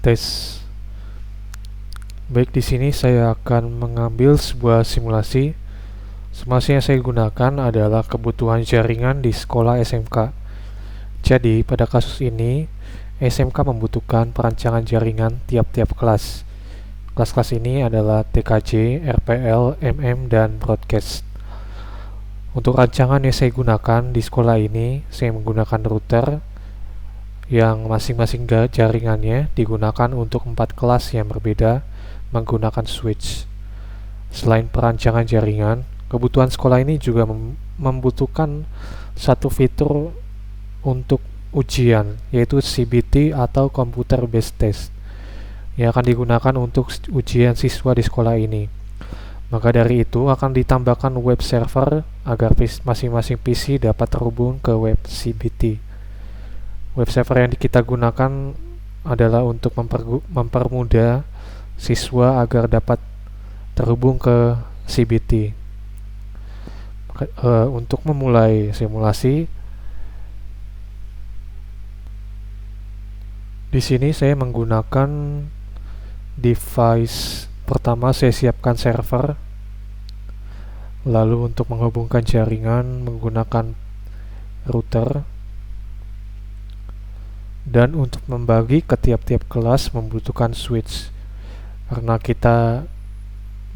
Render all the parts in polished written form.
Tes. Baik, di sini saya akan mengambil sebuah simulasi. Simulasi yang saya gunakan adalah kebutuhan jaringan di sekolah SMK. Jadi, pada kasus ini, SMK membutuhkan perancangan jaringan tiap-tiap kelas. Kelas-kelas ini adalah TKJ, RPL, MM, dan Broadcast. Untuk rancangan yang saya gunakan di sekolah ini, saya menggunakan router yang masing-masing jaringannya digunakan untuk 4 kelas yang berbeda menggunakan switch. Selain perancangan jaringan, kebutuhan sekolah ini juga membutuhkan satu fitur untuk ujian, yaitu CBT atau Computer Based Test, yang akan digunakan untuk ujian siswa di sekolah ini. Maka dari itu akan ditambahkan web server agar masing-masing PC dapat terhubung ke web CBT. Web server yang kita gunakan adalah untuk mempermudah siswa agar dapat terhubung ke CBT. Untuk memulai simulasi, di sini saya menggunakan device pertama. Saya siapkan server, lalu untuk menghubungkan jaringan menggunakan router, dan untuk membagi ke tiap-tiap kelas membutuhkan switch. Karena kita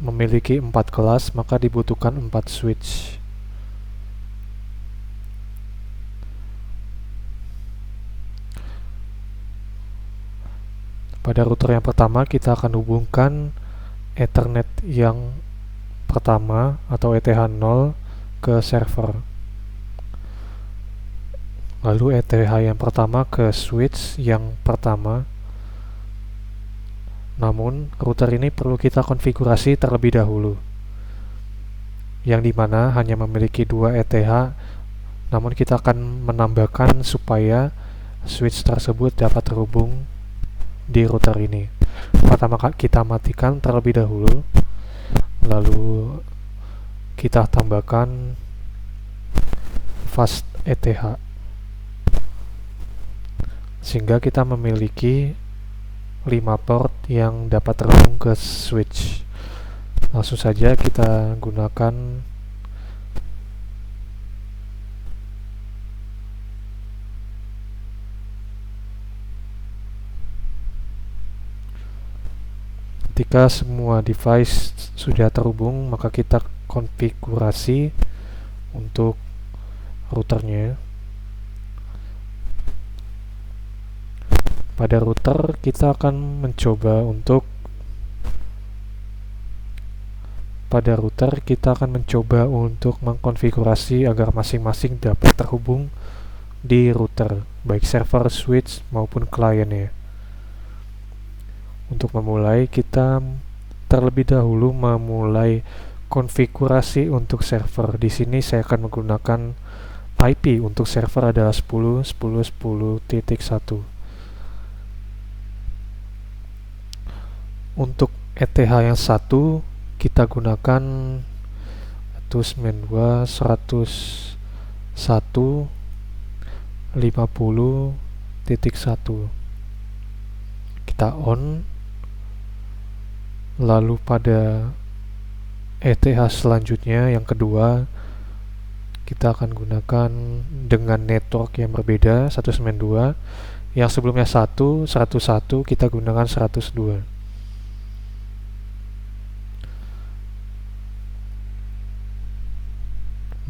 memiliki 4 kelas, maka dibutuhkan 4 switch. Pada router yang pertama kita akan hubungkan Ethernet yang pertama atau ETH0 ke server. Lalu ETH yang pertama ke switch yang pertama. Namun, router ini perlu kita konfigurasi terlebih dahulu, yang dimana hanya memiliki 2 ETH, namun kita akan menambahkan supaya switch tersebut dapat terhubung di router ini. Pertama kita matikan terlebih dahulu, lalu kita tambahkan fast ETH, sehingga kita memiliki 5 port yang dapat terhubung ke switch. Langsung saja kita gunakan ketika semua device sudah terhubung, maka kita konfigurasi untuk routernya. Pada router kita akan mencoba untuk mengkonfigurasi agar masing-masing dapat terhubung di router, baik server, switch maupun kliennya. Untuk memulai, kita terlebih dahulu memulai konfigurasi untuk server. Di sini saya akan menggunakan IP untuk server adalah 10.10.10.1. Untuk ETH yang satu kita gunakan 192.168.50.1. Kita on. Lalu pada ETH selanjutnya yang kedua kita akan gunakan dengan network yang berbeda, 192. Yang sebelumnya 101 kita gunakan 102.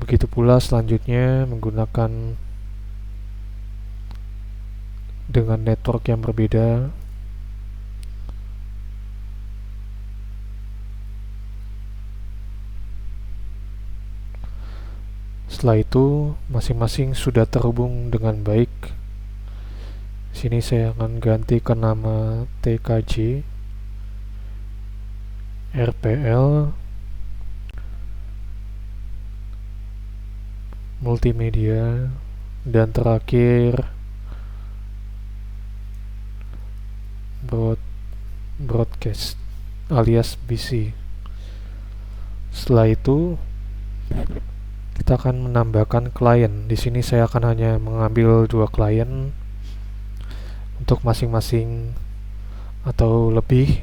Begitu pula selanjutnya menggunakan dengan network yang berbeda. Setelah itu masing-masing sudah terhubung dengan baik. Sini saya akan ganti ke nama TKJ, RPL, multimedia, dan terakhir broadcast alias BC. Setelah itu kita akan menambahkan klien. Di sini saya akan hanya mengambil 2 klien untuk masing-masing atau lebih.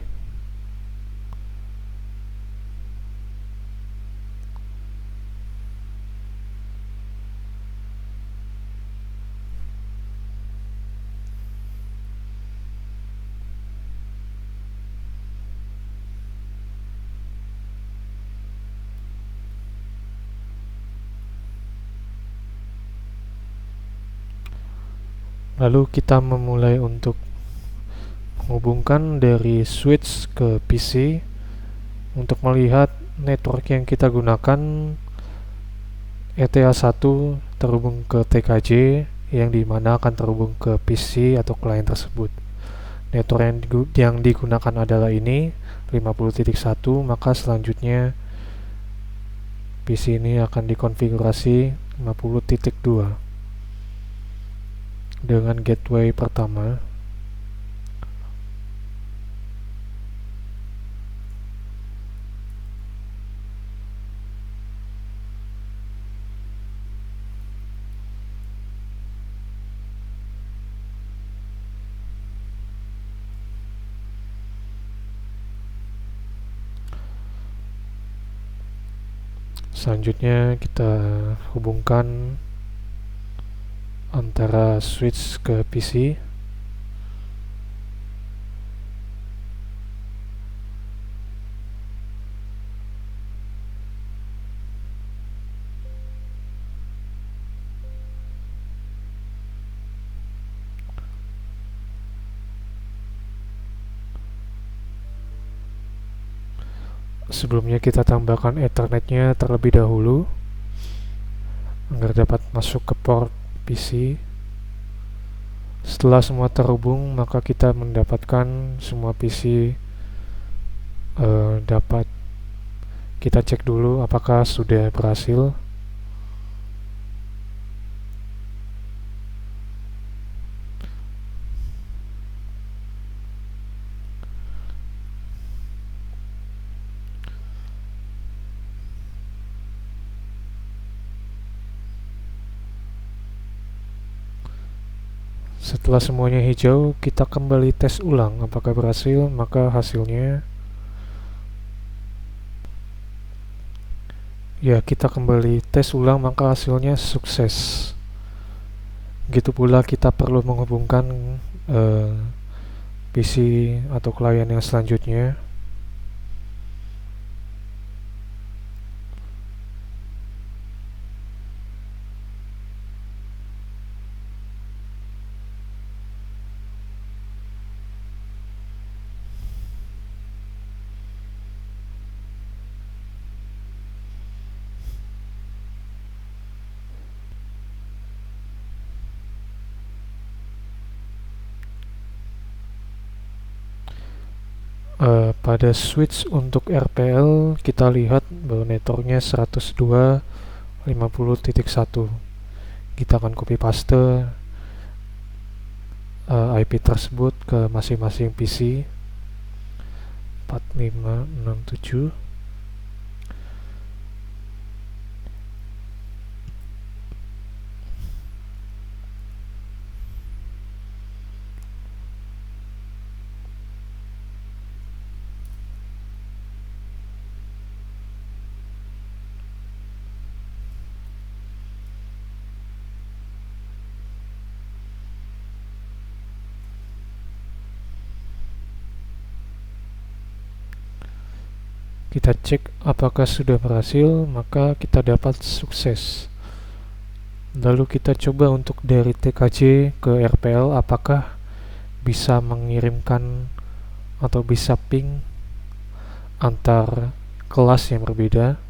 Lalu kita memulai untuk menghubungkan dari switch ke PC untuk melihat network yang kita gunakan. ETA1 terhubung ke TKJ yang dimana akan terhubung ke PC atau klien tersebut. Network yang digunakan adalah ini 50.1, maka selanjutnya PC ini akan dikonfigurasi 50.2 dengan gateway pertama. Selanjutnya kita hubungkan antara switch ke PC. Sebelumnya kita tambahkan Ethernetnya terlebih dahulu agar dapat masuk ke port PC. Setelah semua terhubung, maka kita mendapatkan semua PC dapat. Kita cek dulu apakah sudah berhasil. Setelah semuanya hijau, kita kembali tes ulang apakah berhasil. Maka hasilnya ya, kita kembali tes ulang, maka hasilnya sukses. Begitu pula kita perlu menghubungkan PC atau klien yang selanjutnya. Pada switch untuk RPL kita lihat bahwa networknya 102.50.1. Kita akan copy paste IP tersebut ke masing-masing PC 4567. Kita cek apakah sudah berhasil, maka kita dapat sukses. Lalu kita coba untuk dari TKJ ke RPL apakah bisa mengirimkan atau bisa ping antar kelas yang berbeda.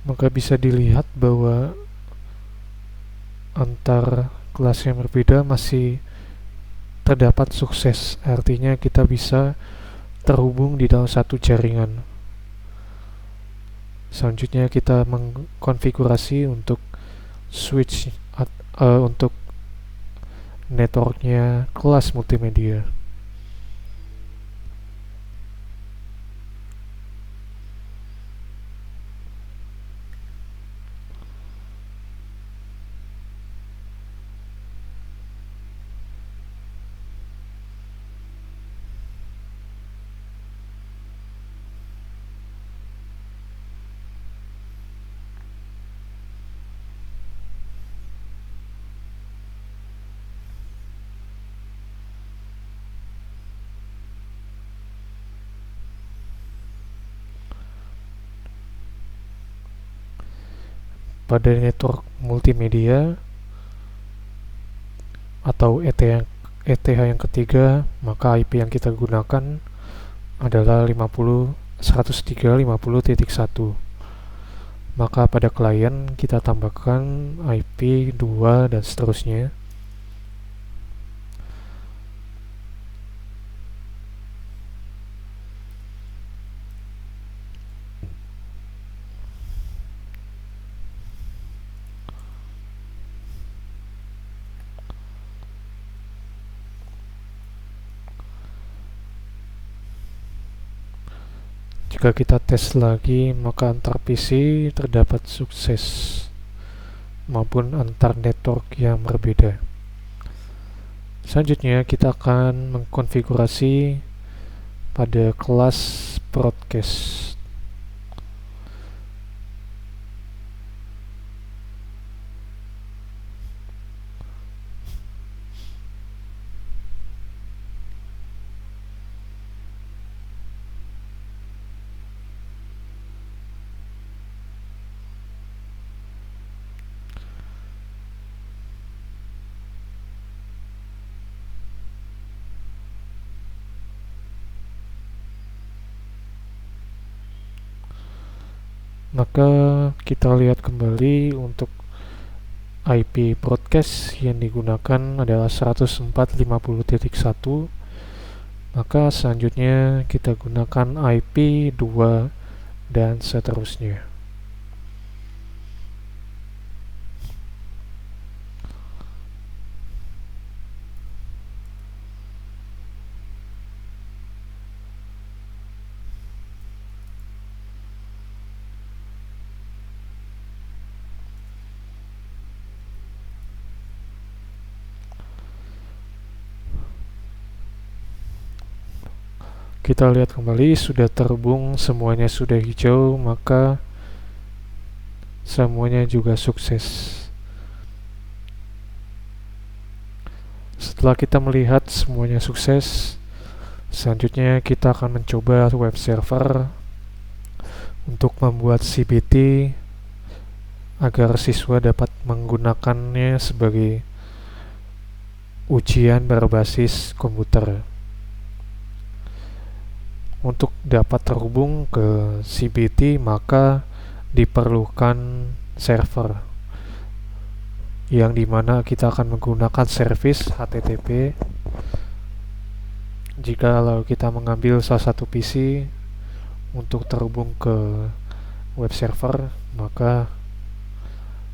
Maka bisa dilihat bahwa antar kelas yang berbeda masih terdapat sukses, artinya kita bisa terhubung di dalam satu jaringan. Selanjutnya kita mengkonfigurasi untuk switch untuk networknya kelas multimedia. pada network multimedia atau ETH yang ketiga, maka IP yang kita gunakan adalah 103.50.1. Maka pada klien kita tambahkan IP 2 dan seterusnya. Jika kita tes lagi, maka antar PC terdapat sukses maupun antar network yang berbeda. Selanjutnya kita akan mengkonfigurasi pada kelas broadcast. Maka kita lihat kembali untuk IP broadcast yang digunakan adalah 104.50.1. Maka selanjutnya kita gunakan IP 2 dan seterusnya. Kita lihat kembali sudah terhubung, semuanya sudah hijau, maka semuanya juga sukses. Setelah kita melihat semuanya sukses, selanjutnya kita akan mencoba web server untuk membuat CBT agar siswa dapat menggunakannya sebagai ujian berbasis komputer. Untuk dapat terhubung ke CBT, maka diperlukan server yang dimana kita akan menggunakan service HTTP. Jika kita mengambil salah satu PC untuk terhubung ke web server, maka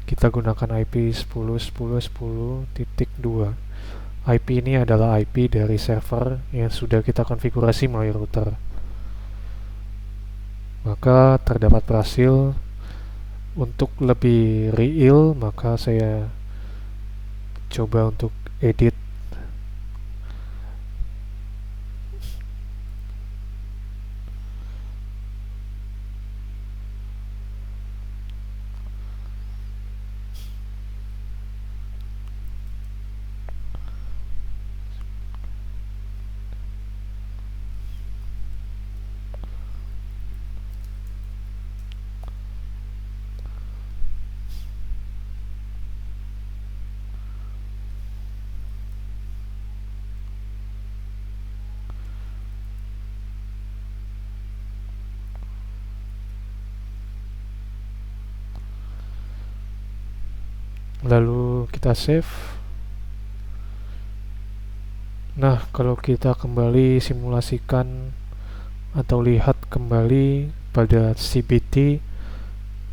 kita gunakan IP 10.10.10.2. IP ini adalah IP dari server yang sudah kita konfigurasi melalui router. Maka terdapat berhasil. Untuk lebih real, maka saya coba untuk edit lalu kita save. Nah, kalau kita kembali simulasikan atau lihat kembali pada CBT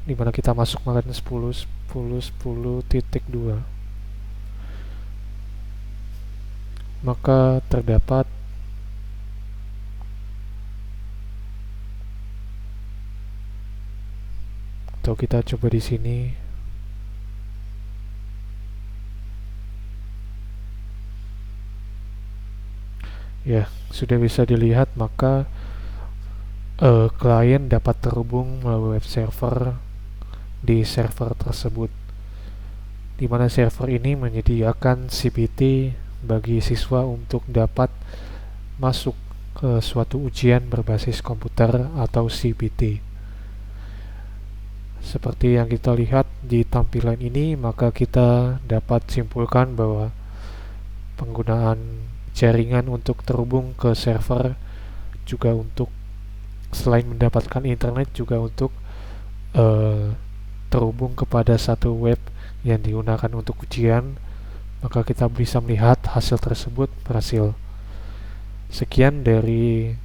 dimana kita masuk kemarin 10.10.10.2, maka terdapat atau kita coba di sini. Ya, sudah bisa dilihat, maka klien dapat terhubung melalui web server di server tersebut, di mana server ini menyediakan CBT bagi siswa untuk dapat masuk ke suatu ujian berbasis komputer atau CBT. Seperti yang kita lihat di tampilan ini, maka kita dapat simpulkan bahwa penggunaan jaringan untuk terhubung ke server juga untuk selain mendapatkan internet juga untuk eh, terhubung kepada satu web yang digunakan untuk ujian, maka kita bisa melihat hasil tersebut berhasil. Sekian dari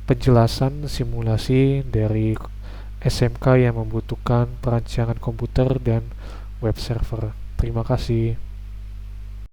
penjelasan simulasi dari SMK yang membutuhkan perancangan komputer dan web server. Terima kasih.